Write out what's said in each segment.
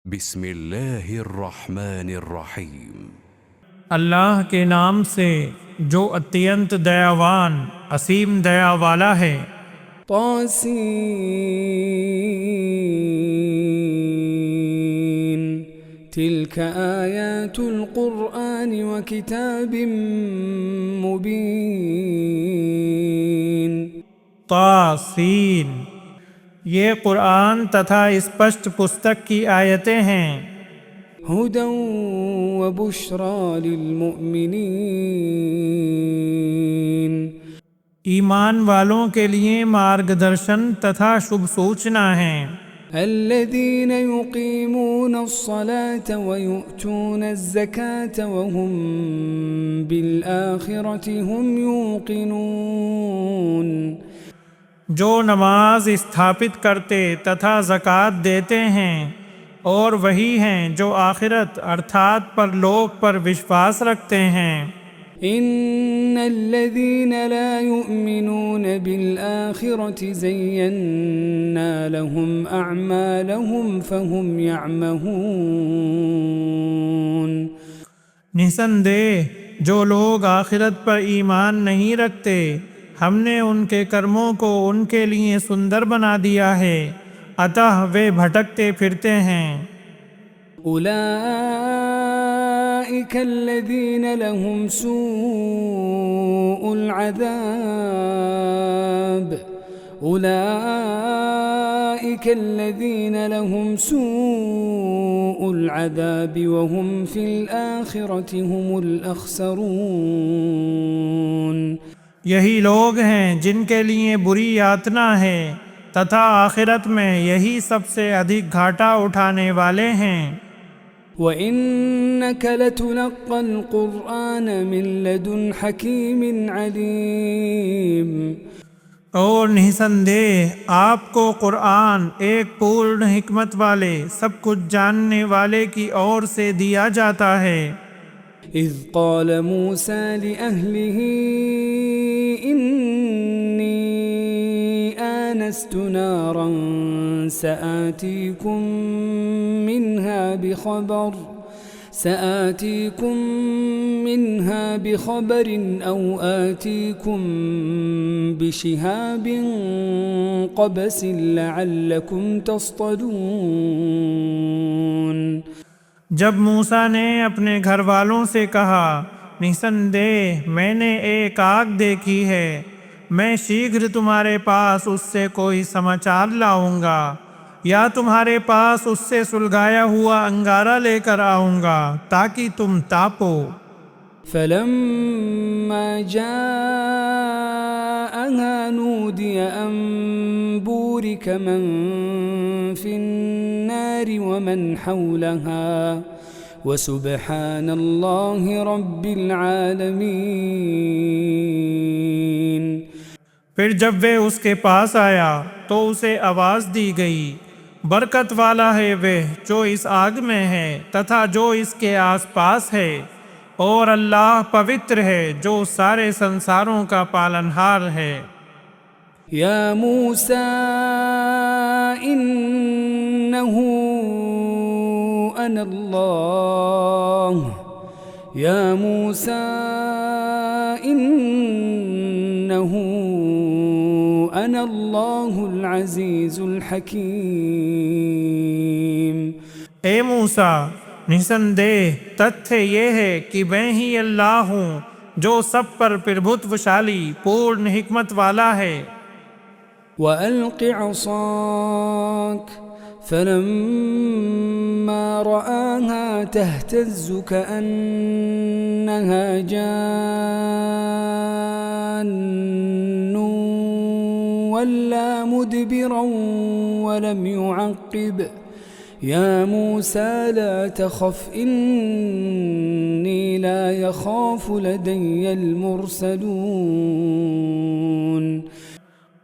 बिस्मिल्लाहिर्रहमानिर्रहीम। अल्लाह के नाम से जो अत्यंत दयावान असीम दया वाला है। طاسين تلك آيات القرآن وكتاب मुबीन। तासीन, ये कुरान तथा स्पष्ट पुस्तक की आयतें हैं। हुदा व बुश्रा लिलमुअमिनीन, ईमान वालों के लिए मार्गदर्शन तथा शुभ सूचना है। अल्लज़ीन युक़ीमून अस्सलात व युअतून अज़्ज़कात व हुम बिलआखिरति हुम यूक़िनून, जो नमाज स्थापित करते तथा ज़कात देते हैं और वही हैं जो आखिरत अर्थात परलोक पर विश्वास रखते हैं। इन्नल्लज़ीन ला युमिनून बिलआखिरति ज़य्यन्ना लहुम अअमालहुम फहुम यअमहून, निसंदेह जो लोग आखिरत पर ईमान नहीं रखते, हमने उनके कर्मों को उनके लिए सुंदर बना दिया है, अतः वे भटकते फिरते हैं। उलाइक अल्लज़ीन लहुम सूउल अज़ाब, उलाइक अल्लज़ीन लहुम सूउल अज़ाब व हुम फिल आखिरति हुमुल अख़सरून, यही लोग हैं जिनके लिए बुरी यातना है तथा आखिरत में यही सबसे अधिक घाटा उठाने वाले हैं। व इन्नक लतुलक़्क़ल क़ुरआन मिन लदुन हकीमिन अलीम, और निसंदेह आपको कुरान एक पूर्ण हिकमत वाले सब कुछ जानने वाले की ओर से दिया जाता है। इज़ क़ाल मूसा लिअहलिही इन्नी आनस्तु नारन सआतीकुम मिन्हा बिखबरिन औ आतीकुम बिशिहाबिन क़बसिन लअल्लकुम तस्तलून, जब मूसा ने अपने घर वालों से कहा, निसंदेह मैंने एक आग देखी है, मैं शीघ्र तुम्हारे पास उससे कोई समाचार लाऊंगा या तुम्हारे पास उससे सुलगाया हुआ अंगारा लेकर आऊंगा ताकि तुम तापो। फलम्मा जाअहा नूदिय अन बूरिक मन फिन्नारि व मन हौलहा व सुब्हानल्लाहि रब्बिल आलमीन, फिर जब वे उसके पास आया तो उसे आवाज़ दी गई, बरकत वाला है वह जो इस आग में है तथा जो इसके आसपास है, और अल्लाह पवित्र है जो सारे संसारों का पालनहार है। या मूसा इन्नहु अनल्लाह, या मूसा इन्नहु अनल्लाहुल अज़ीज़ुल हकीम, ए मूसा, निसंदेह तथ्य ये है कि मैं ही अल्लाह हूँ जो सब पर प्रभुत्वशाली पूर्ण हिकमत वाला है। व अल्क़ि असाक फलम्मा रआहा तहतज़्ज़ु कअन्नहा जान्नु वल्ला मुदबिरन वलम युअक़्क़िब, या मूसा ला तख़फ़ इन्नी ला यख़ाफ़ु लदय्यल मुरसलून,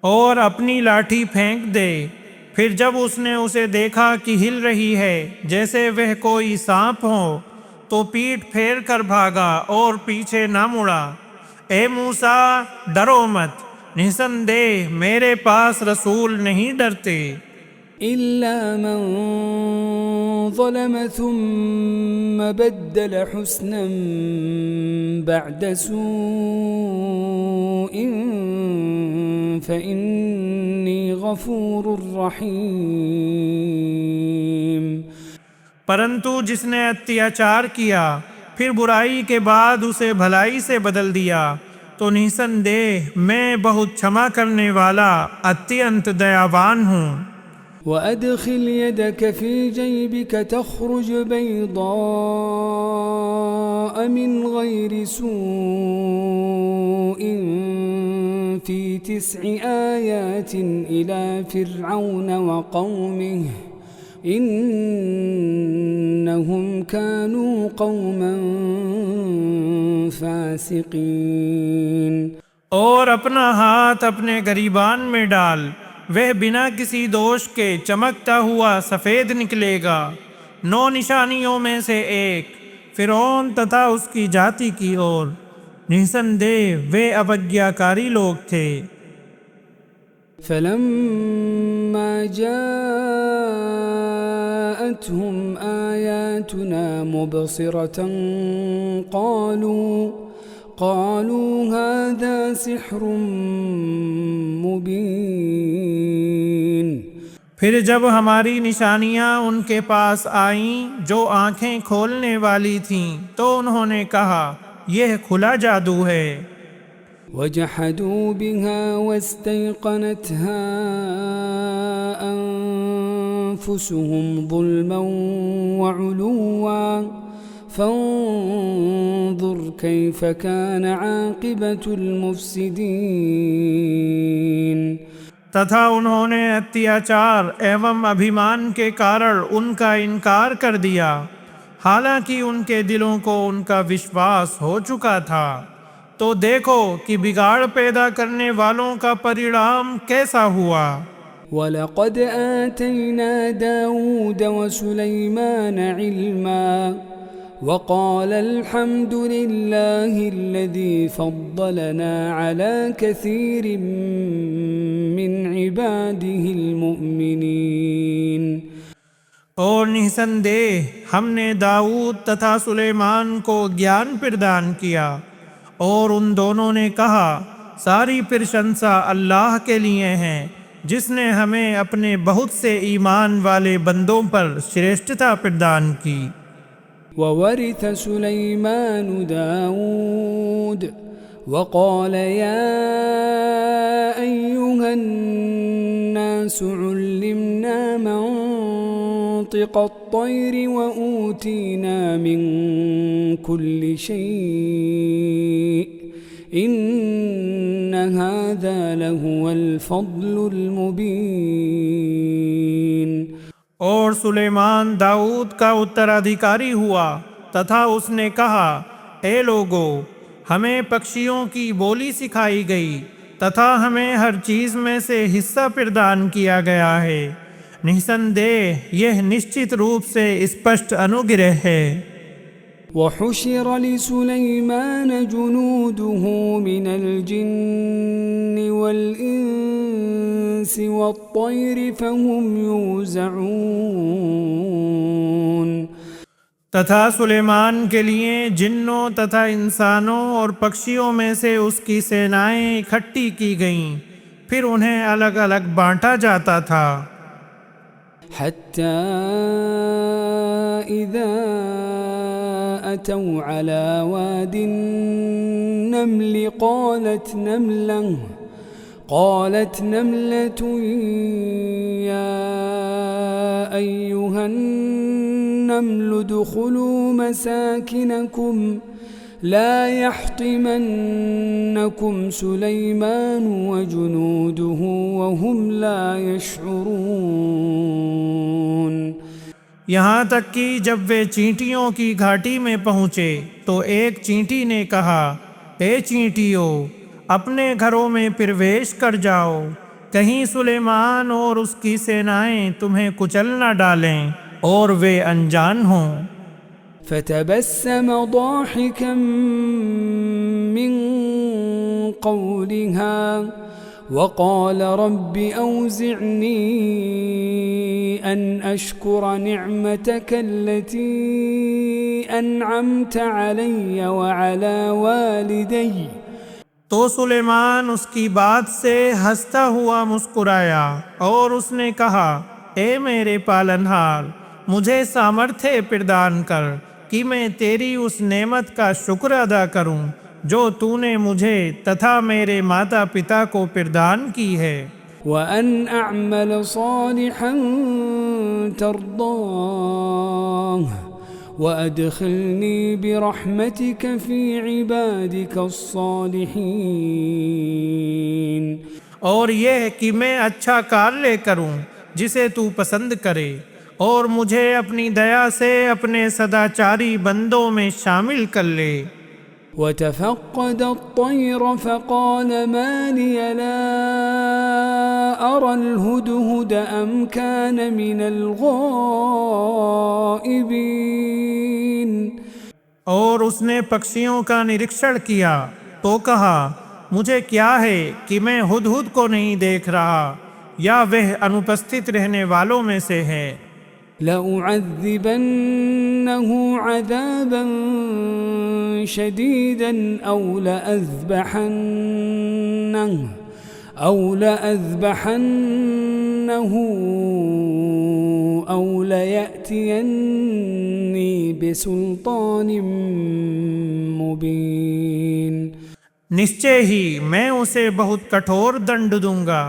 और अपनी लाठी फेंक दे। फिर जब उसने उसे देखा कि हिल रही है जैसे वह कोई सांप हो, तो पीठ फेर कर भागा और पीछे न मुड़ा। ए मूसा, डरो मत, निसंदेह मेरे पास रसूल नहीं डरते। إلا من ظلم ثم بدل حسنا بعد سوء فإني غفور رحيم। परंतु जिसने अत्याचार किया फिर बुराई के बाद उसे भलाई से बदल दिया तो निसंदेह मैं बहुत क्षमा करने वाला अत्यंत दयावान हूँ। وأدخل يدك في جيبك تخرج بيضاء من غير سوء في 9 آيات إلى فرعون وقومه إنهم كانوا قوما فاسقين। और अपना हाथ अपने गरीबान में डाल, वह बिना किसी दोष के चमकता हुआ सफ़ेद निकलेगा। 9 निशानियों में से एक फिरौन तथा उसकी जाति की ओर। निसंदेह वे अवज्ञाकारी लोग थे। فلما جاءتهم آياتنا مبصرة قالوا هذا سحر मुबीन। फिर जब हमारी निशानियां उनके पास आईं जो आंखें खोलने वाली थीं तो उन्होंने कहा यह खुला जादू है। वजहदू बिहा वस्तैक़नतहा अन्फुसुहुम ज़ुल्मन वउलुव्वा फंज़ुर कैफ़ कान आक़िबतुल मुफ़्सिदीन। तथा उन्होंने अत्याचार एवं अभिमान के कारण उनका इनकार कर दिया, हालांकि उनके दिलों को उनका विश्वास हो चुका था। तो देखो कि बिगाड़ पैदा करने वालों का परिणाम कैसा हुआ। वलक़द आतैना दाऊद वसुलैमान इल्मा वक़ाल अल्हम्दुलिल्लाहिल्लज़ी फ़द्दलना अला कसीरिम मिन इबादिहिल मुअमिनीन। और निसंदेह हमने दाऊद तथा सुलेमान को ज्ञान प्रदान किया और उन दोनों ने कहा सारी प्रशंसा अल्लाह के लिए है जिसने हमें अपने बहुत से ईमान वाले बंदों पर श्रेष्ठता प्रदान की। ववरिथ सुलैमान दाऊद वक़ाल या अय्युहन नास उल्लिमना मंतिक़ अत्तैर व ऊतीना मिन कुल्लि शै' इन्न हाज़ा लहुवल फ़ज़्लुल मुबीन। और सुलेमान दाऊद का उत्तराधिकारी हुआ तथा उसने कहा ए लोगो, हमें पक्षियों की बोली सिखाई गई तथा हमें हर चीज़ में से हिस्सा प्रदान किया गया है। निसंदेह यह निश्चित रूप से स्पष्ट अनुग्रह है। वहुशिर लिसुलैमान जुनूदुहु मिनल जिन्नि वल इंसि वत्तैरि फहुम यूज़ऊन। तथा सुलेमान के लिए जिन्नों तथा इंसानों और पक्षियों में से उसकी सेनाएं इकट्ठी की गईं, फिर उन्हें अलग अलग बांटा जाता था। हत्ता इज़ा अतौ अला वादिन नम्ल قالت نملة يا أيها النمل ادخلوا مساكنكم لا يحطمنكم سليمان وجنوده وهم لا يشعرون। यहाँ तक कि जब वे चींटियों की घाटी में पहुँचे तो एक चींटी ने कहा ए चींटियों, अपने घरों में प्रवेश कर जाओ, कहीं सुलेमान और उसकी सेनाएं तुम्हें कुचल न डालें और वे अनजान हों। फतबस्सम ضاحكا من قولها وقال رب أوزعني أن أشكر نعمتك التي أنعمت علي وعلى والدي तो सुलेमान उसकी बात से हंसता हुआ मुस्कुराया और उसने कहा, ए मेरे पालनहार, मुझे सामर्थ्य प्रदान कर कि मैं तेरी उस नेमत का शुक्र अदा करूं जो तूने मुझे तथा मेरे माता पिता को प्रदान की है। وأن أعمل صالحا ترضاه وأدخلني برحمتك في عبادك الصالحين और यह कि मैं अच्छा कार्य करूं जिसे तू पसंद करे और मुझे अपनी दया से अपने सदाचारी बंदों में शामिल कर ले। وتفقد الطير فقال ما لي لا أرى الهدهد أم كان من الغائبين और उसने पक्षियों का निरीक्षण किया तो कहा, मुझे क्या है कि मैं हुदहुद को नहीं देख रहा या वह अनुपस्थित रहने वालों में से है। لأعذبنه عذابا شديدا أو لأذبحنه أو ليأتيني بسلطان मुबीन निश्चय ही मैं उसे बहुत कठोर दंड दूंगा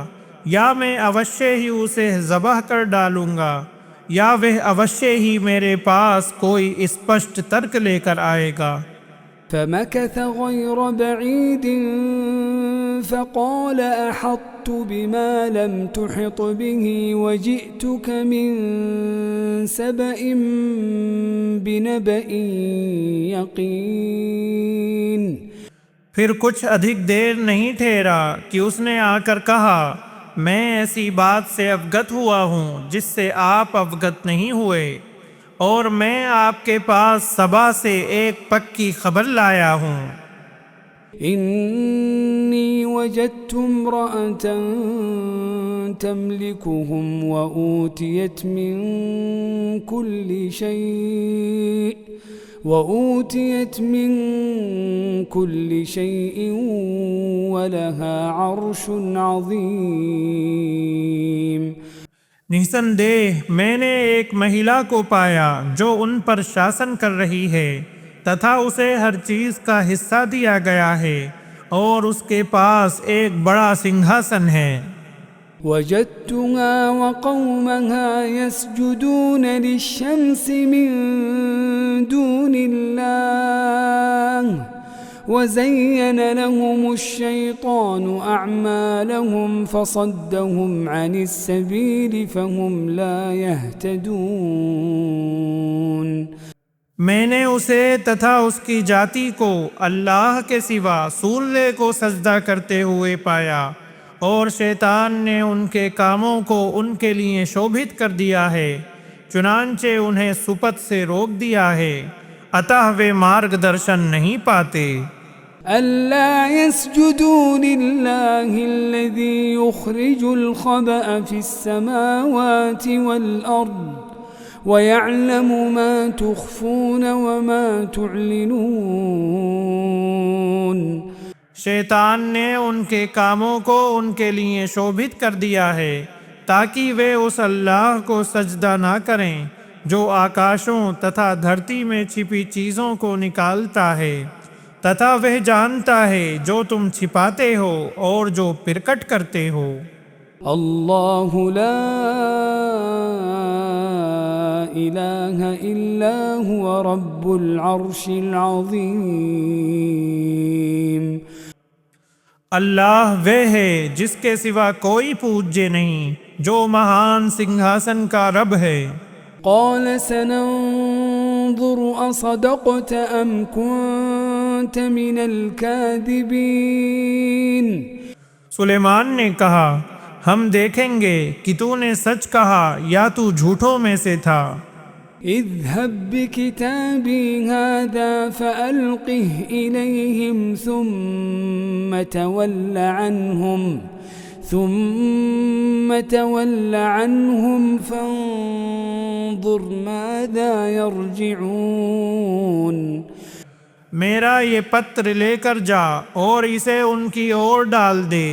या मैं अवश्य ही उसे ज़बह कर डालूंगा या वह अवश्य ही मेरे पास कोई स्पष्ट तर्क लेकर आएगा। فمكث غير بعيد فقال أحطت بما لم تحط به وجئتك من سبأ بنبأ يقين फिर कुछ अधिक देर नहीं ठहरा कि उसने आकर कहा, मैं ऐसी बात से अवगत हुआ हूँ जिससे आप अवगत नहीं हुए और मैं आपके पास सबा से एक पक्की खबर लाया हूँ। إني وجدت امرأة تملكهم وأوتيت من كل شيء ولها عرش عظيم निसंदेह मैंने एक महिला को पाया जो उन पर शासन कर रही है तथा उसे हर चीज का हिस्सा दिया गया है और उसके पास एक बड़ा सिंहासन है। وجدتها وقومها يسجدون للشمس من دون الله وزين لهم الشيطان أعمالهم فصدهم عن السبيل فهم لا يهتدون मैंने उसे तथा उसकी जाति को अल्लाह के सिवा सूर्य को सजदा करते हुए पाया और शैतान ने उनके कामों को उनके लिए शोभित कर दिया है, चुनांचे उन्हें सुपथ से रोक दिया है, अतः वे मार्गदर्शन नहीं पाते। ألا يسجدوا لله الذي يخرج الخبأ في السماوات والأرض ويعلم ما تخفون وما تعلنون शैतान ने उनके कामों को उनके लिए शोभित कर दिया है ताकि वे उस अल्लाह को सजदा ना करें जो आकाशों तथा धरती में छिपी चीज़ों को निकालता है तथा वह जानता है जो तुम छिपाते हो और जो प्रकट करते हो। الله لا إله إلا هو رب العرش العظيم अल्लाह वह है जिसके सिवा कोई पूज्य नहीं, जो महान सिंहासन का रब है। قال سننظر أصدقت أم كنت من الكاذبين सुलेमान ने कहा, हम देखेंगे कि तूने सच कहा या तू झूठों में से था। اذهب بكتابي هذا فألقه إليهم ثم تول عنهم ثم تول عنهم فانظر ماذا يرجعون मेरा ये पत्र लेकर जा और इसे उनकी ओर डाल दे,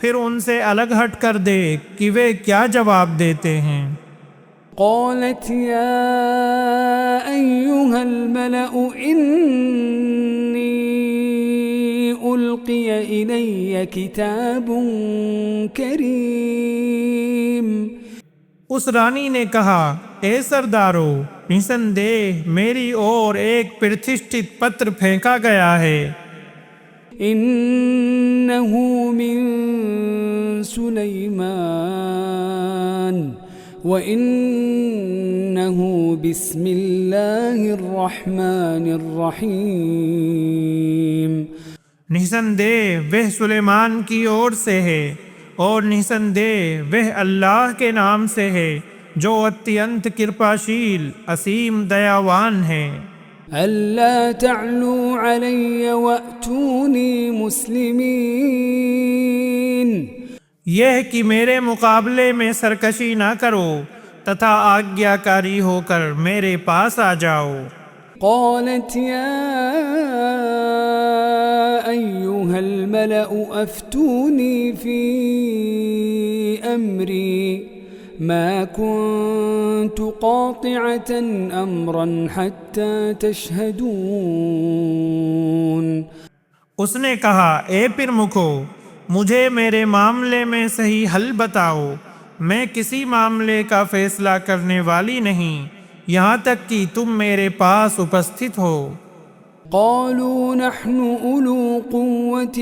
फिर उनसे अलग हट कर दे कि वे क्या जवाब देते हैं। قالت يا أيها الملأ إني ألقي إلي كتاب كريم उस रानी ने कहा, ए सरदारो, निसंदेह मेरी ओर एक प्रतिष्ठित पत्र फेंका गया है। إنه من سليمان وإنه بسم الله الرحمن الرحيم निसंदेह वह सुलेमान की ओर से है और निसंदेह वह अल्लाह के नाम से है जो अत्यंत कृपाशील असीम दयावान है। ألا تعلوا علي وأتوني مسلمين यह कि मेरे मुकाबले में सरकशी ना करो तथा आज्ञाकारी होकर मेरे पास आ जाओ। قالت يا أيها الملأ أفتوني في أمري ما كنت قاطعة أمرا حتى تشهدون उसने कहा, ए प्रमुखो, मुझे मेरे मामले में सही हल बताओ। मैं किसी मामले का फैसला करने वाली नहीं यहाँ तक कि तुम मेरे पास उपस्थित हो। قالوا نحن أولو قوة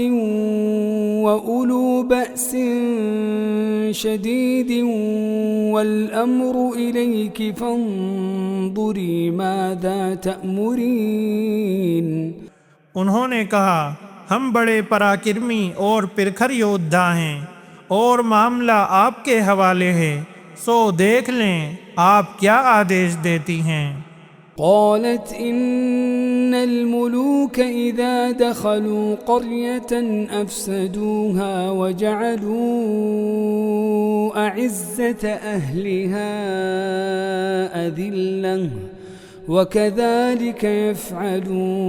وأولو بأس شديد والأمر إليك فانظري ماذا تأمرين उन्होंने कहा, हम बड़े पराक्रमी और प्रखर योद्धा हैं और मामला आपके हवाले है, सो देख लें आप क्या आदेश देती हैं। قالت إن الملوك إذا دخلوا قرية أفسدوها وجعلوا أعزة أهلها أذلة وكذلك يفعلون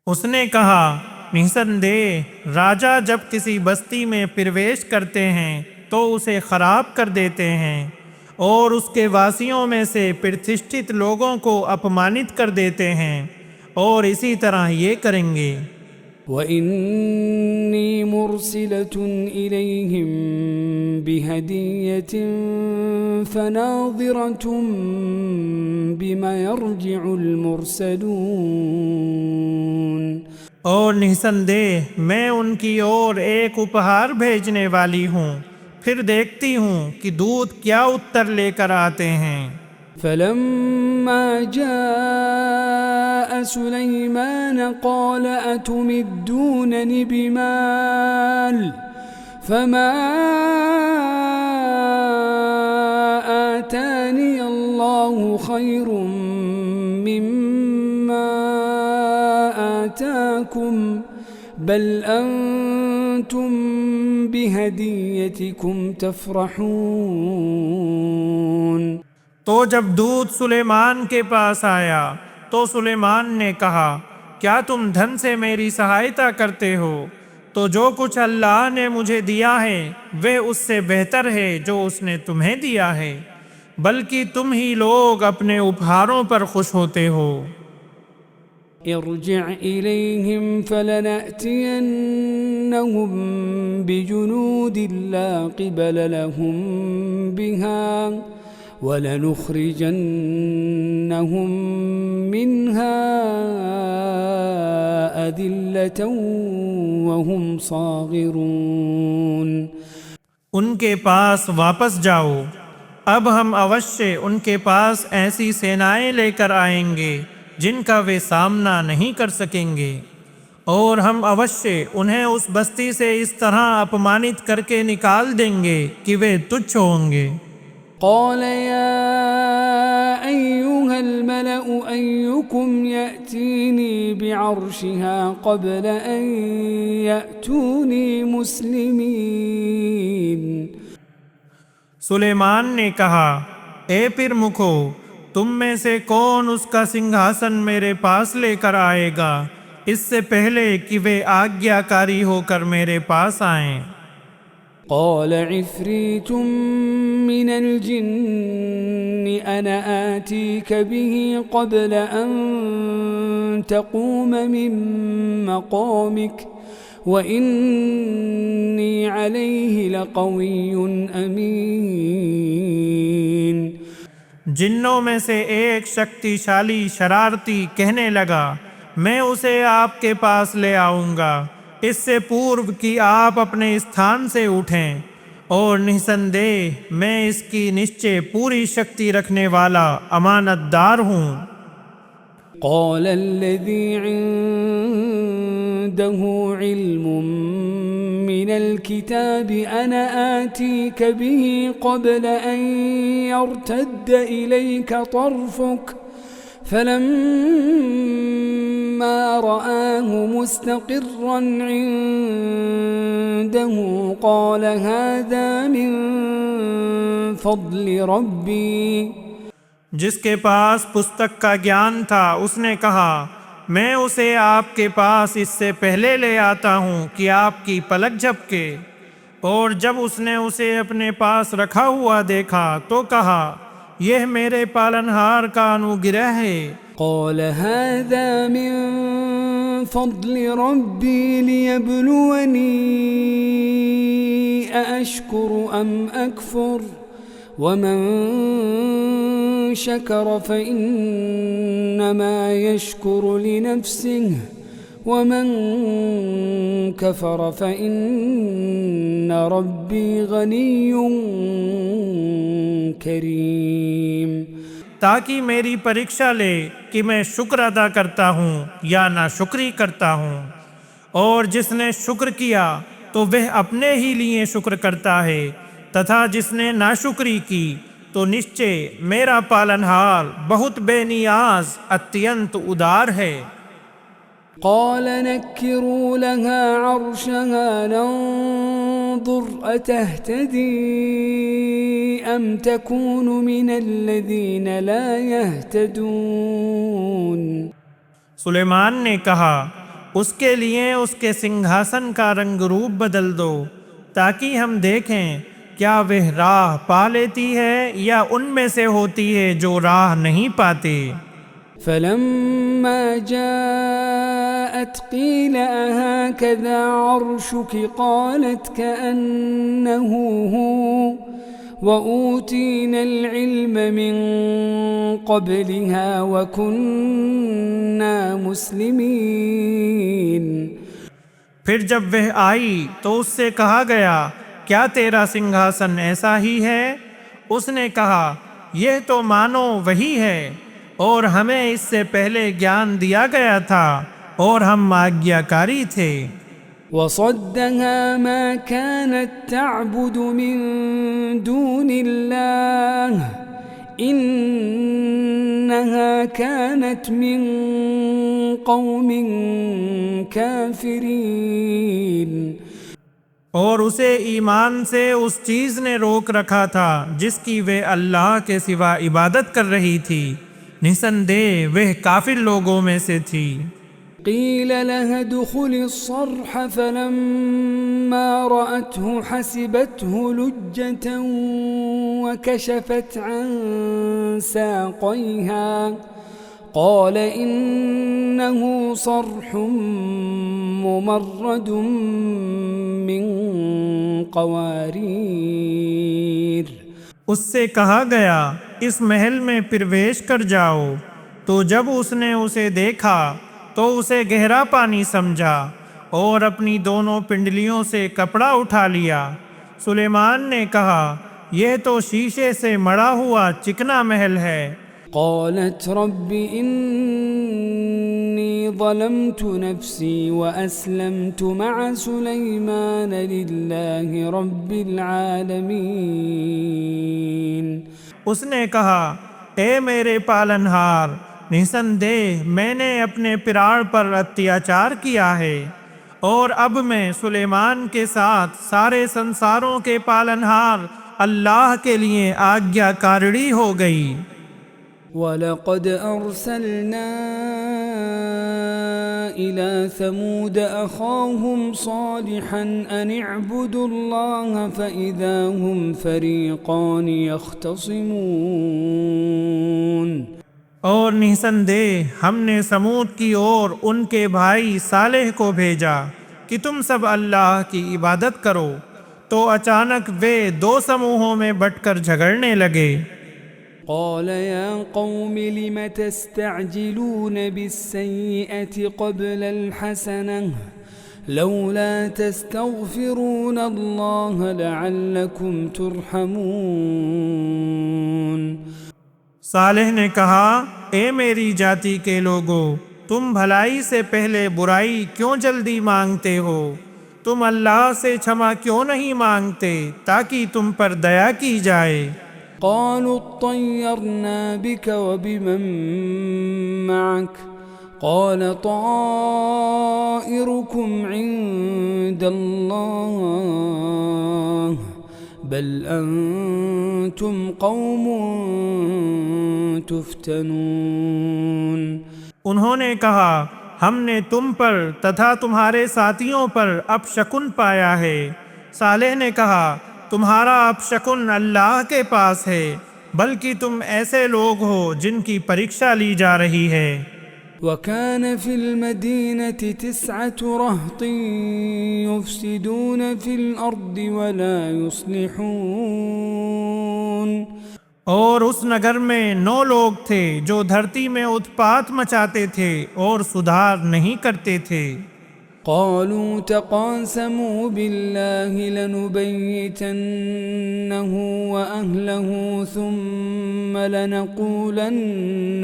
उसने कहा, निसंदेह राजा जब किसी बस्ती में प्रवेश करते हैं तो उसे खराब कर देते हैं और उसके वासियों में से प्रतिष्ठित लोगों को अपमानित कर देते हैं और इसी तरह ये करेंगे। وإني مرسلة إليهم بهدية فناظرة بما يرجع المرسلون और निसंदेह मैं उनकी ओर एक उपहार भेजने वाली हूँ, फिर देखती हूँ कि दूत क्या उत्तर लेकर आते हैं। فلما جاء سليمان قال أتمدونني بمال فما آتاني الله خير مما آتاكم بل أنتم بهديتكم تفرحون तो जब दूत सुलेमान के पास आया तो सुलेमान ने कहा, क्या तुम धन से मेरी सहायता करते हो? तो जो कुछ अल्लाह ने मुझे दिया है वह उससे बेहतर है जो उसने तुम्हें दिया है, बल्कि तुम ही लोग अपने उपहारों पर खुश होते हो। ارجع إليهم فلنأتينهم بجنود لا قبل لهم بها ولنخرجنهم منها أذلة وهم صاغرون उनके पास वापस जाओ, अब हम अवश्य उनके पास ऐसी सेनाएं लेकर आएंगे जिनका वे सामना नहीं कर सकेंगे और हम अवश्य उन्हें उस बस्ती से इस तरह अपमानित करके निकाल देंगे कि वे तुच्छ होंगे। قال يا أيها الملأ أيكم يأتيني عرشها قبل أن يأتوني مسلمين सुलेमान ने कहा, ए फिर मुखो, तुम में से कौन उसका सिंहासन मेरे पास लेकर आएगा इससे पहले कि वे आज्ञाकारी होकर मेरे पास आएं। قال عفريت من الجن أنا آتيك به قبل أن تقوم من مقامك وإني عليه لقوي أمين। जिन्नों में से एक शक्तिशाली शरारती कहने लगा, मैं उसे आपके पास ले आऊँगा इससे पूर्व कि आप अपने स्थान से उठें, और निसंदेह मैं इसकी निश्चय पूरी शक्ति रखने वाला अमानतदार हूँ। قال الذي عنده علم من الكتاب أنا آتيك به قبل أن يرتد إليك طرفك فلما رآه مستقرا عنده قال هذا من فضل ربي। जिसके पास पुस्तक का ज्ञान था उसने कहा, मैं उसे आपके पास इससे पहले ले आता हूँ कि आपकी पलक झपके। और जब उसने उसे अपने पास रखा हुआ देखा तो कहा, यह मेरे पालनहार का अनुग्रह है। قال هذا من فضل ربي ليبلوني أأشكر أم أكفر ومن شكر فإنما يشكر لنفسه ومن كفر فإن ربي غني كريم। ताकि मेरी परीक्षा ले कि मैं शुक्र अदा करता हूँ या नाशुक्री करता हूँ, और जिसने शुक्र किया तो वह अपने ही लिए शुक्र करता है, तथा जिसने नाशुक्री की तो निश्चय मेरा पालनहार बहुत बेनियाज अत्यंत उदार है। قال نكروا لها عرشها ننظر أتهتدي أم تكون من الذين لا يهتدون। सुलेमान ने कहा, उसके लिए उसके सिंहासन का रंग रूप बदल दो ताकि हम देखें क्या वह राह पा लेती है या उनमें से होती है जो राह नहीं पाते। فلما جاءت قيل أهكذا عرشك قالت كأنه هو وأوتينا العلم من قبلها وكنا مسلمين। फिर जब वह आई तो उससे कहा गया, क्या तेरा सिंहासन ऐसा ही है? उसने कहा, यह तो मानो वही है, और हमें इससे पहले ज्ञान दिया गया था और हम आज्ञाकारी थे। وصدها ما كانت تعبد من دون الله إنها كانت من قوم كافرين। और उसे ईमान से उस चीज़ ने रोक रखा था जिसकी वे अल्लाह के सिवा इबादत कर रही थी, निसंदेह वह काफिर लोगों में से थी। قيل لها ادخل الصرح فلما رأته حسبته لجة وكشفت عن ساقيها قال إنه صرح ممرد من قوارير। उससे कहा गया, इस महल में प्रवेश कर जाओ। तो जब उसने उसे देखा तो उसे गहरा पानी समझा और अपनी दोनों पिंडलियों से कपड़ा उठा लिया। सुलेमान ने कहा, यह तो शीशे से मढ़ा हुआ चिकना महल है। قالت رب إني ظلمت نفسي وأسلمت مع سليمان لله رب العالمين। उसने कहा, ए मेरे पालनहार, निसंदेह मैंने अपने पिराड़ पर अत्याचार किया है और अब मैं सुलेमान के साथ सारे संसारों के पालनहार अल्लाह के लिए आज्ञाकारिणी हो गई। वलक़द अर्सलना इला समूद अख़ाहुम सालिहन अन इअ्बुदुल्लाह फ़इज़ा हुम फ़रीक़ान यख़्तसिमून। और निसंदेह हमने समूद की ओर उनके भाई सालेह को भेजा कि तुम सब अल्लाह की इबादत करो, तो अचानक वे दो समूहों में बंटकर झगड़ने लगे। क़ाल या क़ौम लिम तस्तअजिलून बिस्सय्यअति क़ब्लल हसनह लौला तस्तग़फिरून अल्लाह लअल्लकुम तुरहमून। सालेह ने कहा, ए मेरी जाति के लोगों, तुम भलाई से पहले बुराई क्यों जल्दी मांगते हो? तुम अल्लाह से क्षमा क्यों नहीं मांगते ताकि तुम पर दया की जाए? क़ालू अत्तयरना बिक व बिमन मअक क़ाल ताइरुकुम इंदल्लाह बल अंतुम क़ौमुन तुफ्तनून। उन्होंने कहा, हमने तुम पर तथा तुम्हारे साथियों पर अपशकुन पाया है। सालेह ने कहा, तुम्हारा अपशकुन अल्लाह के पास है, बल्कि तुम ऐसे लोग हो जिनकी परीक्षा ली जा रही है। वकान फिल मदीनति तिस्अतु रहतिन युफ्सिदून फिल अर्दि वला युस्लिहून। और उस नगर में 9 लोग थे जो धरती में उत्पात मचाते थे और सुधार नहीं करते थे। क़ालू तक़ासमू बिल्लाहि लनुबय्यितन्नहु व अहलहु थुम्म लनक़ूलन्न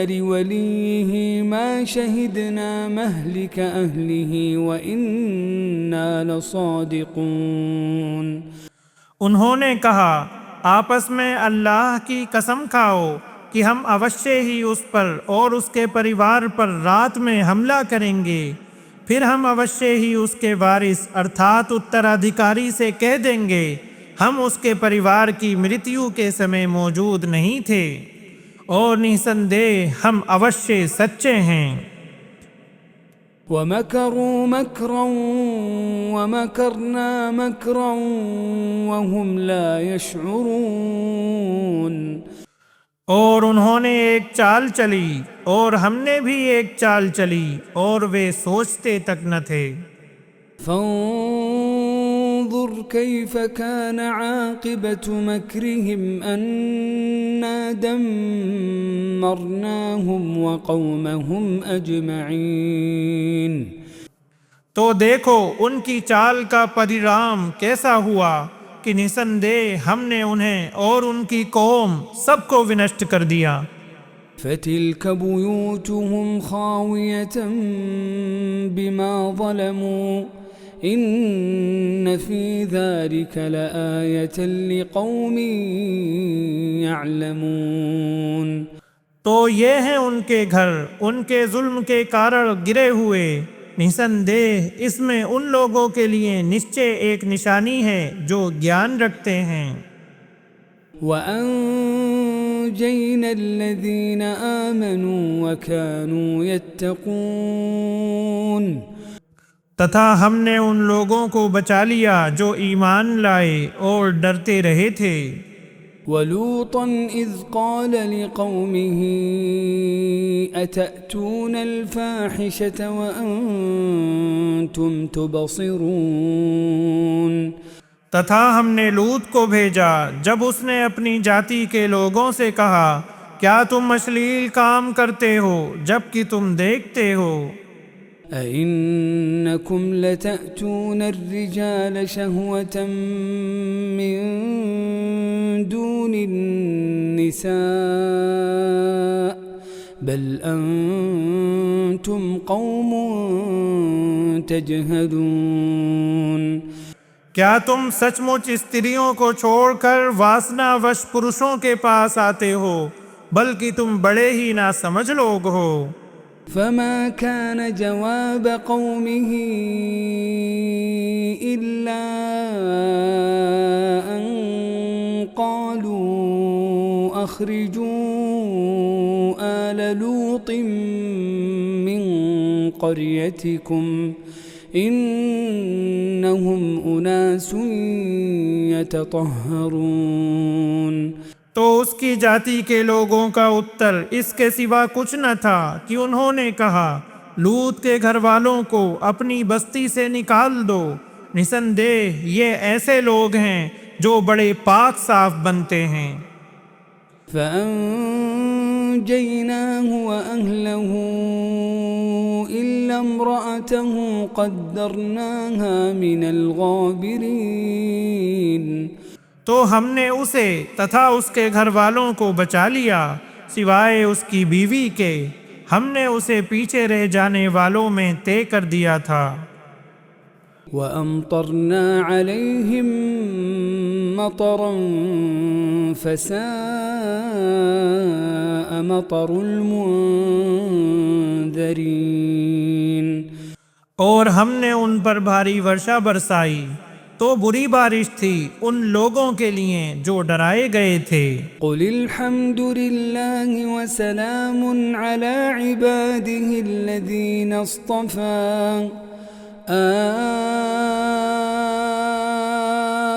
लिवलिय्यिहि मा शहिदना महलिक अहलिहि व इन्ना लसादिक़ून। उन्होंने कहा, आपस में अल्लाह की कसम खाओ कि हम अवश्य ही उस पर और उसके परिवार पर रात में हमला करेंगे, फिर हम अवश्य ही उसके वारिस अर्थात उत्तराधिकारी से कह देंगे, हम उसके परिवार की मृत्यु के समय मौजूद नहीं थे और निसंदेह हम अवश्य सच्चे हैं। वमकरू मकरन वमकरना मकरन वहुम ला यशउरून। और उन्होंने एक चाल चली और हमने भी एक चाल चली और वे सोचते तक न थे। फंजुर कैफ कान आक़िबतु मकरिहिम अन्ना दम्मरनाहुम व क़ौमहुम अजमईन। तो देखो उनकी चाल का परिणाम कैसा हुआ कि निसंदेह हमने उन्हें और उनकी कौम सबको विनष्ट कर दिया। फतिल्क बुयूतुहुम खावियतन बिमा ज़लमू इन्न फी ज़ालिक लआयतन लिक़ौमिन यअलमून। तो ये हैं उनके घर उनके जुल्म के कारण गिरे हुए, निसंदेह इसमें उन लोगों के लिए निश्चय एक निशानी है जो ज्ञान रखते हैं। वअंजयना अल्लज़ीन आमनू व कानू यत्तक़ून। तथा हमने उन लोगों को बचा लिया जो ईमान लाए और डरते रहे थे। वलूतन इज़ क़ाल लिक़ौमिही अतअतूनल फ़ाहिशत व अंतुम तुबसिरून। तथा हमने लूत को भेजा जब उसने अपनी जाति के लोगों से कहा, क्या तुम अश्लील काम करते हो जबकि तुम देखते हो? अइन्नकुम लतअतून अर्रिजाल शहवतन मिन दूनिन निसा बल अंतुम क़ौमुन तजहलून। क्या तुम सचमुच स्त्रियों को छोड़कर वासनावश पुरुषों के पास आते हो, बल्कि तुम बड़े ही नासमझ लोग हो। فما كان جواب قومه إلا أن قالوا أخرجوا آل لوط من قريتكم إنهم أناس يتطهرون। तो उसकी जाति के लोगों का उत्तर इसके सिवा कुछ न था कि उन्होंने कहा, लूत के घर वालों को अपनी बस्ती से निकाल दो, निसंदेह ये ऐसे लोग हैं जो बड़े पाक साफ बनते हैं। فأنجيناه وأهله إلا امرأته قدرناها من الغابرين। तो हमने उसे तथा उसके घर वालों को बचा लिया, सिवाय उसकी बीवी के हमने उसे पीछे रह जाने वालों में तय कर दिया था। وأمطرنا عليهم مطرا فساء مطر المنذرين। और हमने उन पर भारी वर्षा बरसाई, तो बुरी बारिश थी उन लोगों के लिए जो डराए गए थे। قل الحمد لله وسلام على عباده الذين اصطفى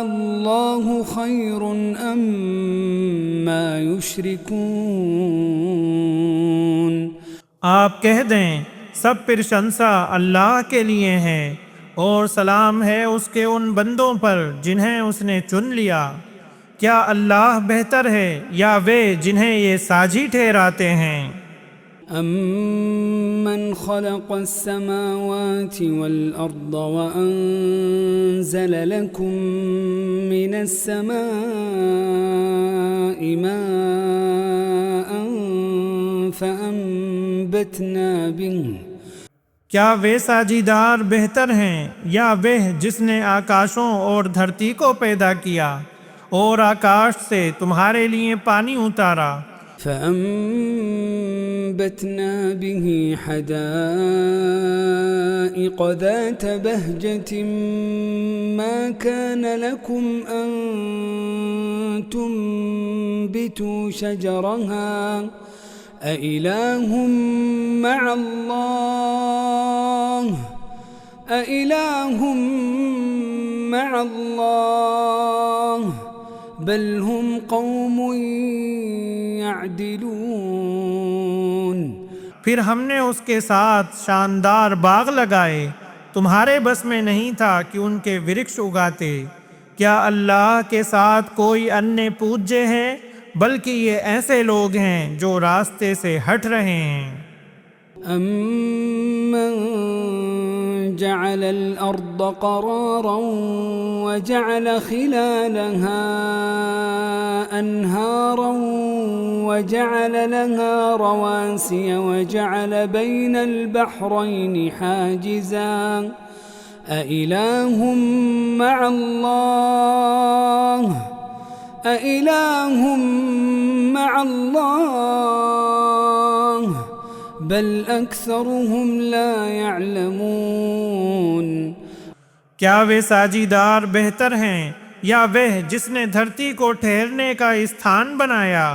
الله خير أما يشركون। आप कह दें, सब प्रशंसा अल्लाह के लिए है और सलाम है उसके उन बंदों पर जिन्हें उसने चुन लिया। क्या अल्लाह बेहतर है या वे जिन्हें ये साझी ठहराते हैं। أمن خلق السماوات والأرض وأنزل لكم من السماء ماء فأنبتنا به। क्या वे साझीदार बेहतर हैं या वह जिसने आकाशों और धरती को पैदा किया और आकाश से तुम्हारे लिए पानी उतारा। فأنبتنا به حدائق ذات بهجة ما كان لكم أن تنبتوا شجرها أإله مع الله بل هم قوم يعدلون। फिर हमने उसके साथ शानदार बाग लगाए, तुम्हारे बस में नहीं था कि उनके वृक्ष उगाते। क्या अल्लाह के साथ कोई अन्य पूज्य है, बल्कि ये ऐसे लोग हैं जो रास्ते से हट रहे हैं। أمن جعل الأرض قرارا وجعل خلالها أنهارا وجعل لها رواسي وجعل بين البحرين حاجزا أإله مع الله بل أكثرهم لا يعلمون। क्या वे साझीदार बेहतर हैं या वह जिसने धरती को ठहरने का स्थान बनाया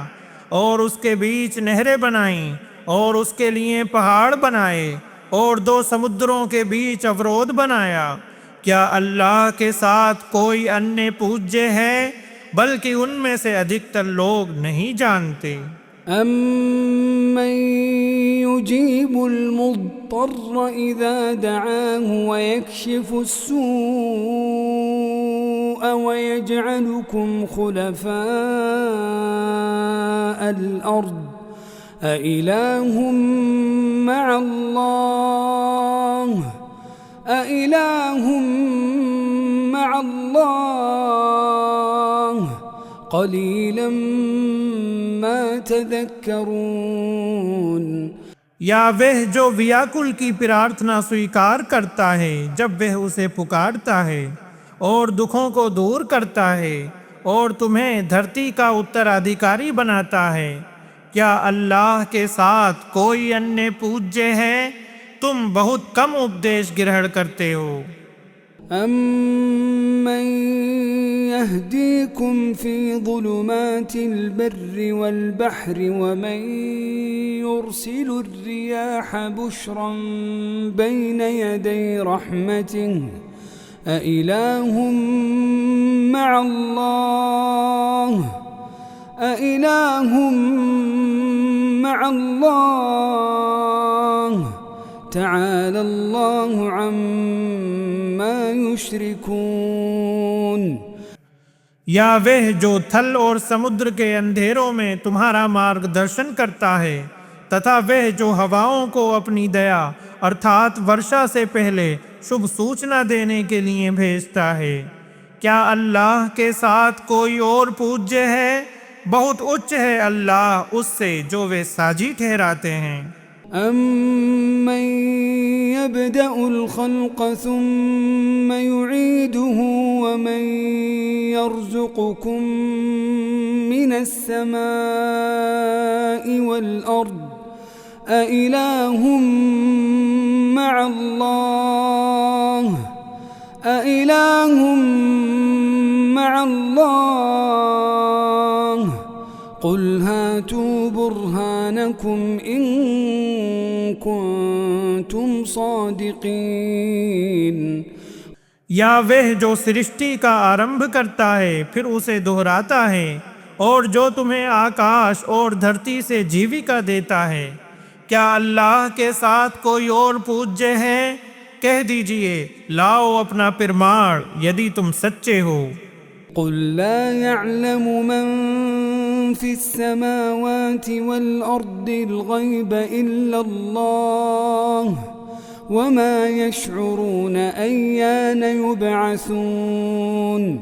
और उसके बीच नहरें बनाईं और उसके लिए पहाड़ बनाए और दो समुद्रों के बीच अवरोध बनाया। क्या अल्लाह के साथ कोई अन्य पूज्य है, बल्कि उनमें से अधिकतर लोग नहीं जानते। أمن يجيب المضطر إذا دعاه ويكشف السوء ويجعلكم خلفاء الأرض أإله مع الله قليلا ما تذكرون। या वह जो व्याकुल की प्रार्थना स्वीकार करता है जब वह उसे पुकारता है और दुखों को दूर करता है और तुम्हें धरती का उत्तराधिकारी बनाता है। क्या अल्लाह के साथ कोई अन्य पूज्य है? तुम बहुत कम उपदेश ग्रहण करते हो। أَمَّن يَهْدِيكُمْ فِي ظُلُمَاتِ الْبَرِّ وَالْبَحْرِ وَمَن يُرْسِلُ الرِّيَاحَ بُشْرًا بَيْنَ يَدَيْ رَحْمَتِهِ أَإِلَٰهٌ مَّعَ اللَّهِ أَإِلَٰهٌ مَّعَ اللَّهِ تعالى الله عما يشركون। या वह जो थल और समुद्र के अंधेरों में तुम्हारा मार्गदर्शन करता है तथा वह जो हवाओं को अपनी दया अर्थात वर्षा से पहले शुभ सूचना देने के लिए भेजता है। क्या अल्लाह के साथ कोई और पूज्य है? बहुत उच्च है अल्लाह उससे जो वे साजी ठहराते हैं। أَمَّن يَبْدَأُ الْخَلْقَ ثُمَّ يُعِيدُهُ وَمَن يَرْزُقُكُم مِّنَ السَّمَاءِ وَالْأَرْضِ أَإِلَٰهٌ مَّعَ اللَّهِ أَإِلَٰهٌ مَّعَ اللَّهِ قُلْ هَاتُوا بُرْهَانَكُمْ إِن كُنتُمْ صَادِقِينَ। या वह जो सृष्टि का आरंभ करता है फिर उसे दोहराता है और जो तुम्हें आकाश और धरती से जीविका देता है। क्या अल्लाह के साथ कोई और पूज्य है? कह दीजिए लाओ अपना प्रमाण यदि तुम सच्चे हो। قُل لَّا يَعْلَمُ مَن فِي السَّمَاوَاتِ وَالْأَرْضِ الْغَيْبَ إِلَّا اللَّهُ وَمَا يَشْعُرُونَ أَيَّانَ يُبْعَثُونَ।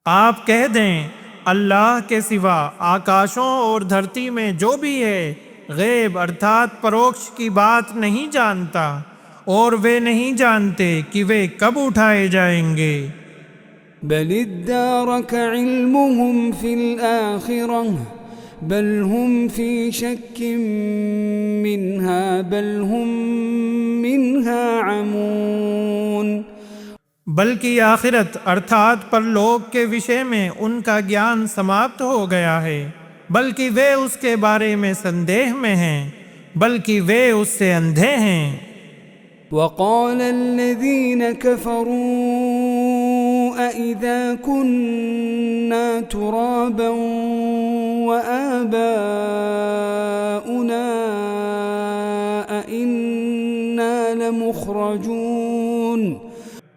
आप कह दें अल्लाह के सिवा आकाशों और धरती में जो भी है गैब अर्थात परोक्ष की बात नहीं जानता और वे नहीं जानते कि वे कब उठाए जाएंगे। بل ادارك علمهم في الآخرة بل هم في شك منها بل هم منها عمون। बल्कि आखिरत अर्थात परलोक के विषय में उनका ज्ञान समाप्त हो गया है, बल्कि वे उसके बारे में संदेह में हैं, बल्कि वे उससे अंधे हैं। وقال الذين كفروا أإذا كنا ترابا وآباؤنا أإنا لمخرجون।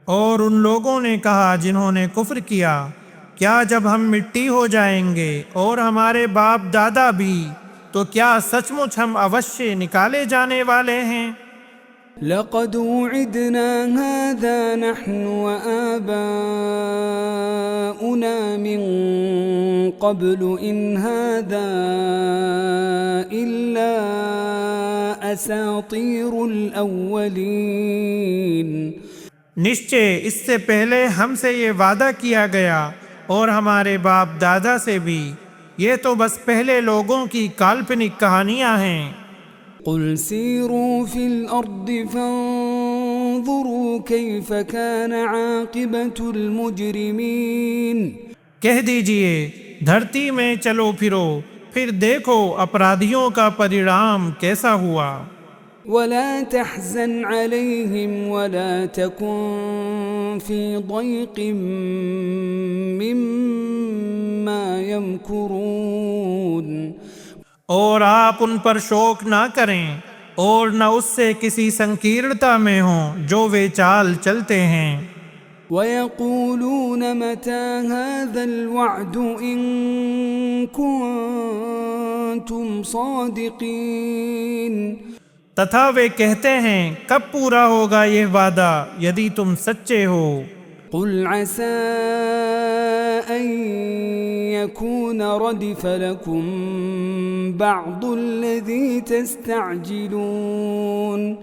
और उन लोगों ने कहा जिन्होंने कुफ्र किया, क्या जब हम मिट्टी हो जाएंगे और हमारे बाप दादा भी, तो क्या सचमुच हम अवश्य निकाले जाने वाले हैं। لقد وعدنا هذا نحن وآباؤنا من قبل إن هذا إلا أساطير الأولين। निश्चय इससे पहले हमसे ये वादा किया गया और हमारे बाप दादा से भी, ये तो बस पहले लोगों की काल्पनिक कहानियां हैं। قل سيروا في الأرض فانظروا كيف كان عاقبة المجرمين। कह दीजिए धरती में चलो फिरो फिर देखो अपराधियों का परिणाम कैसा हुआ। ولا تحزن عليهم ولا تكن في ضيق مما يمكرون। और आप उन पर शोक ना करें और न उससे किसी संकीर्णता में हों जो वे चाल चलते हैं। ويقولون متى هذا الوعد إن كنتم صادقين। तथा वे कहते हैं कब पूरा होगा यह वादा यदि तुम सच्चे हो। قل عسى أن يكون ردف لكم بعض الذي تستعجلون।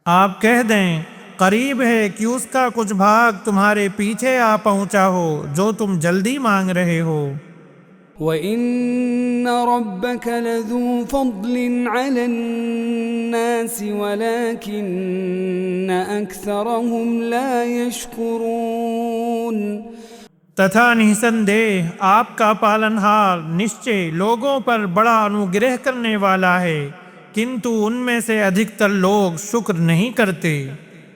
आप कह दें करीब है कि उसका कुछ भाग तुम्हारे पीछे आ पहुंचा हो जो तुम जल्दी मांग रहे हो। وإن ربك لذو فضل على الناس ولكن أكثرهم لا يشكرون। तथा निसंदेह आपका पालनहार निश्चय लोगों पर बड़ा अनुग्रह करने वाला है, किंतु उनमें से अधिकतर लोग शुक्र नहीं करते।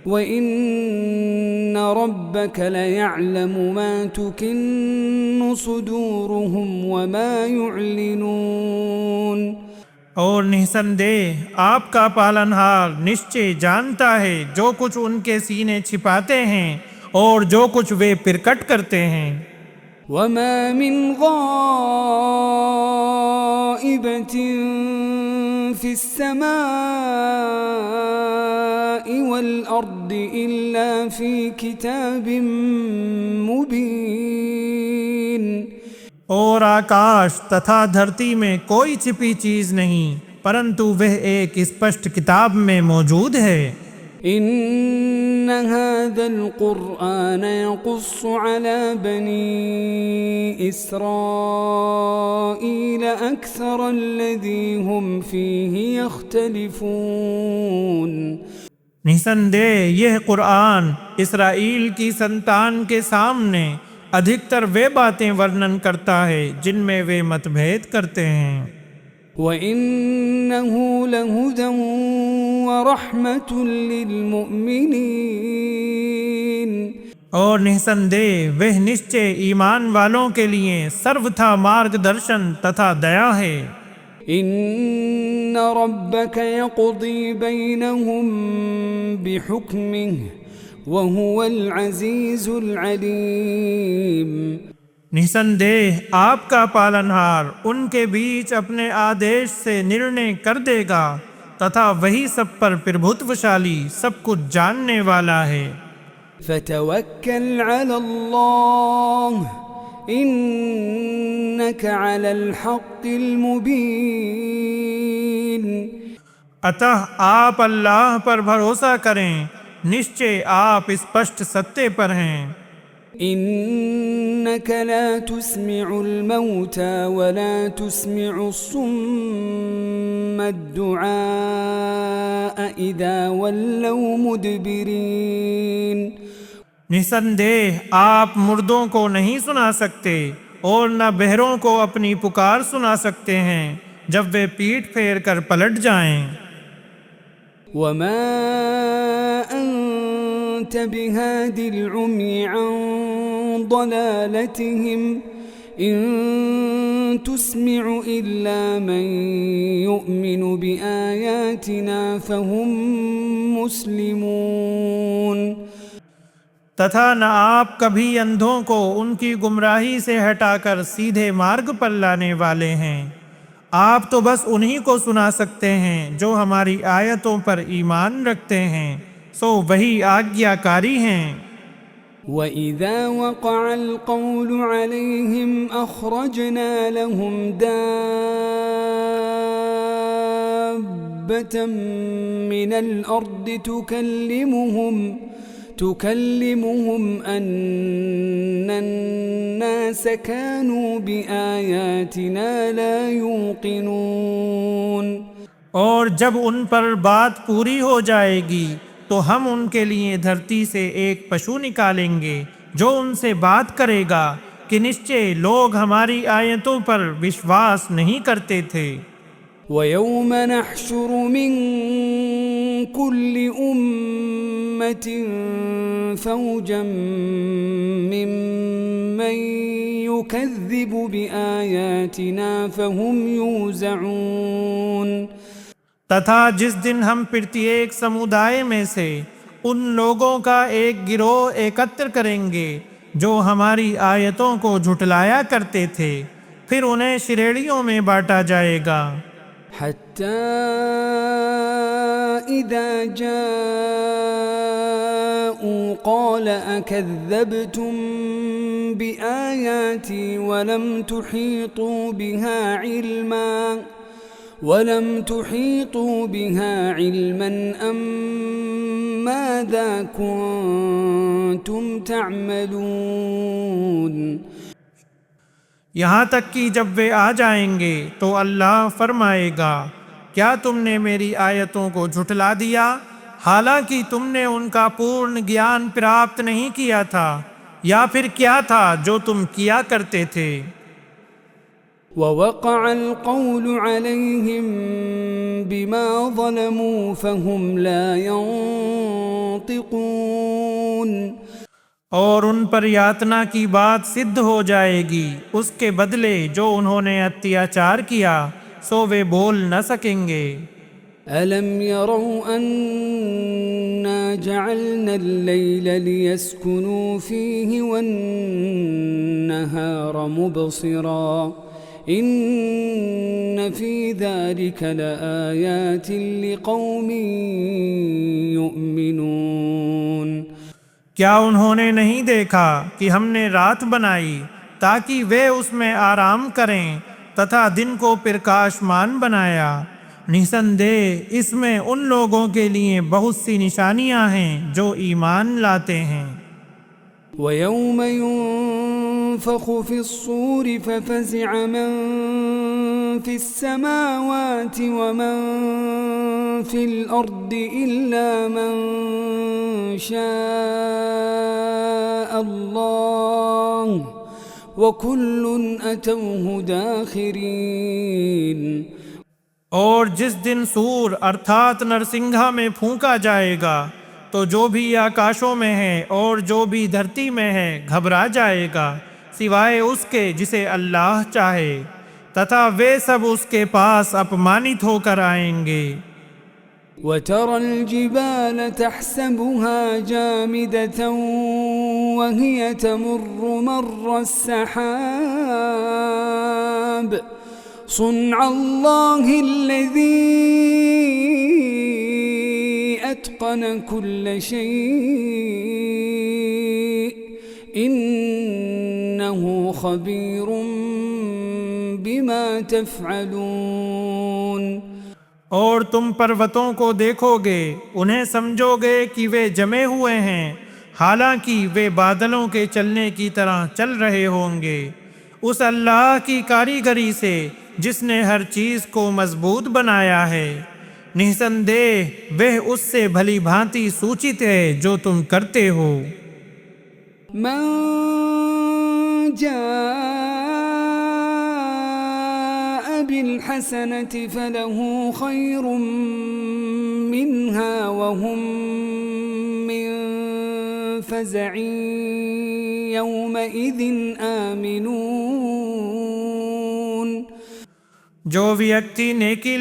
وإن ربك ليعلم ما تكن صدورهم وما يعلنون। और निसंदेह आपका पालनहार निश्चय जानता है जो कुछ उनके सीने छिपाते हैं और जो कुछ वे प्रकट करते हैं। وما من غائبة في السماء والأرض إلا في كتاب مبين। और आकाश तथा धरती में कोई छिपी चीज नहीं, परंतु वह एक स्पष्ट किताब में मौजूद है। إن هذا القرآن يقص على بني إسرائيل أكثر الذي هم فيه يختلفون। निसंदेह यह कुरान इसराइल की संतान के सामने अधिकतर वे बातें वर्णन करता है जिनमें वे मतभेद करते हैं। وإنه لهدى ورحمة للمؤمنين। और निसंदेह वह निश्चय ईमान वालों के लिए सर्वथा मार्गदर्शन तथा दया है। إن ربك يقضي بينهم بحكمه وهو العزيز العليم। निसंदेह आपका पालनहार उनके बीच अपने आदेश से निर्णय कर देगा तथा वही सब पर प्रभुत्वशाली सब कुछ जानने वाला है। فتوكل على الله إنك على الحق المبين। अतः आप अल्लाह पर भरोसा करें, निश्चय आप स्पष्ट सत्य पर हैं। إنك لا تسمع الموتى ولا تسمع الصم الدعاء إذا ولوا مدبرين। निसंदेह आप मुर्दों को नहीं सुना सकते और न बहरों को अपनी पुकार सुना सकते हैं जब वे पीठ फेर कर पलट जाएं। وما أنت بهاد العمي عن ضلالتهم إن تسمع إلا من يؤمن بآياتنا فهم مسلمون। तथा न आप कभी अंधों को उनकी गुमराही से हटाकर सीधे मार्ग पर लाने वाले हैं। आप तो बस उन्हीं को सुना सकते हैं जो हमारी आयतों पर ईमान रखते हैं, सो वही आज्ञाकारी हैं। وإذا وقع القول عليهم أخرجنا لهم دابة من الأرض تكلمهم أن الناس كانوا بآياتنا لا يوقنون। और जब उन पर बात पूरी हो जाएगी तो हम उनके लिए धरती से एक पशु निकालेंगे जो उनसे बात करेगा कि निश्चय लोग हमारी आयतों पर विश्वास नहीं करते थे। ويوم نحشر من كل أمة فوجا ممن يكذب بآياتنا فهم يوزعون। तथा जिस दिन हम प्रत्येक समुदाय में से उन लोगों का एक गिरोह एकत्र करेंगे जो हमारी आयतों को झुटलाया करते थे, फिर उन्हें श्रेणियों में बांटा जाएगा। حتى إذا جاءوا قال أكذبتم بآياتي ولم تحيطوا بها علما أم ماذا كنتم تعملون यहाँ तक कि जब वे आ जाएंगे तो अल्लाह फरमाएगा, क्या तुमने मेरी आयतों को झुठला दिया, हालांकि तुमने उनका पूर्ण ज्ञान प्राप्त नहीं किया था, या फिर क्या था जो तुम किया करते थे। ووقع القول عليهم بما ظلموا فهم لا ينطقون और उन पर यातना की बात सिद्ध हो जाएगी उसके बदले जो उन्होंने अत्याचार किया, सो वे बोल न सकेंगे। ألم يروا أنا جعلنا الليل ليسكنوا فيه والنهار مبصرا إن في ذلك لآيات لقوم يؤمنون क्या उन्होंने नहीं देखा कि हमने रात बनाई ताकि वे उसमें आराम करें तथा दिन को प्रकाशमान बनाया, निसंदेह इसमें उन लोगों के लिए बहुत सी निशानियां हैं जो ईमान लाते हैं। ويوم ينفخ في الصور ففزع من في السماوات ومن في الأرض إلا من شاء الله وكل أتوه داخرين और जिस दिन सूर अर्थात नरसिंघा में फूंका जाएगा तो जो भी आकाशों में है और जो भी धरती में है घबरा जाएगा, सिवाय उसके जिसे अल्लाह चाहे, तथा वे सब उसके पास अपमानित होकर आएंगे। وترى الجبال تحسبها جامدة وهي تمر مر السحاب صنع الله الذي أتقن كل شيء إنه خبير بما تفعلون और तुम पर्वतों को देखोगे, उन्हें समझोगे कि वे जमे हुए हैं, हालांकि वे बादलों के चलने की तरह चल रहे होंगे, उस अल्लाह की कारीगरी से जिसने हर चीज को मजबूत बनाया है। निसंदेह वह उससे भली भांति सूचित है जो तुम करते हो। من جاء بالحسنة فله خير منها وهم من فزع يومئذ آمنون जो व्यक्ति नेकी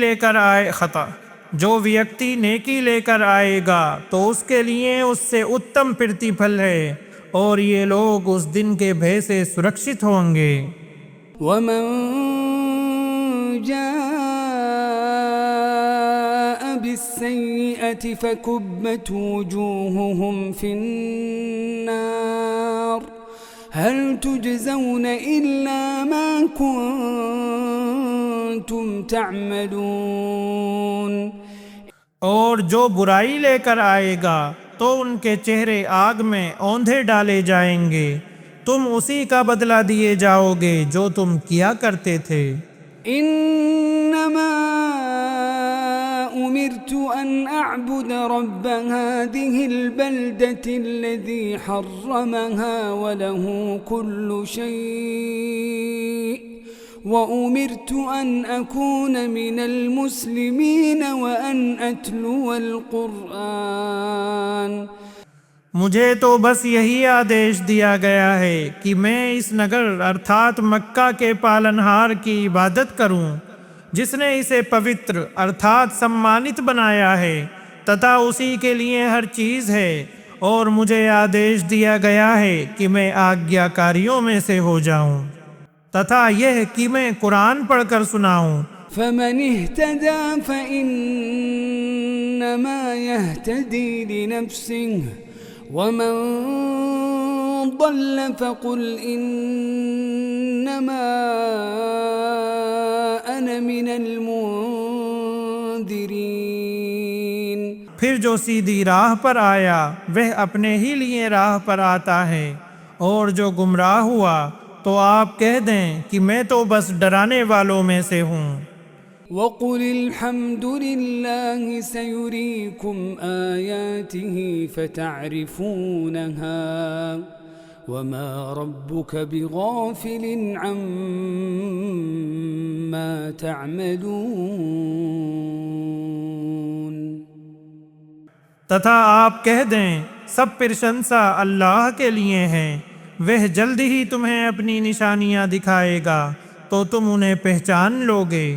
लेकर आएगा तो उसके लिए उससे उत्तम प्रतिफल है, और ये लोग उस दिन के भय से सुरक्षित होंगे। ومن جاء بالسيئة فكبت وجوههم في النار هل تجزون إلا ما كنتم تعملون और जो बुराई लेकर आएगा तो उनके चेहरे आग में औंधे डाले जाएंगे, तुम उसी का बदला दिए जाओगे जो तुम किया करते थे। إنما أمرت أن أعبد رب هذه البلدة الذي حرمها وله كل شيء وأمرت أن أكون من المسلمين وأن أتلو القرآن मुझे तो बस यही आदेश दिया गया है कि मैं इस नगर अर्थात मक्का के पालनहार की इबादत करूं, जिसने इसे पवित्र अर्थात सम्मानित बनाया है तथा उसी के लिए हर चीज़ है, और मुझे आदेश दिया गया है कि मैं आज्ञाकारियों में से हो जाऊं तथा यह कि मैं कुरान पढ़कर सुनाऊं। فمن اهتدى فإنما يهتدي لنفسه ومن ضل فقل إنما أنا من المنذرين फिर जो सीधी राह पर आया वह अपने ही लिए राह पर आता है, और जो गुमराह हुआ तो आप कह दें कि मैं तो बस डराने वालों में से हूँ। وقل الحمد لله سيريكم آياته فتعرفونها وما ربك بغافل عما تعملون। तथा आप कह दें सब प्रशंसा अल्लाह के लिए है, वह जल्द ही तुम्हें अपनी निशानियां दिखाएगा तो तुम उन्हें पहचान लोगे,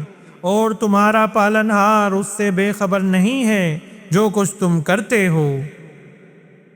और तुम्हारा पालनहार उससे बेखबर नहीं है जो कुछ तुम करते हो।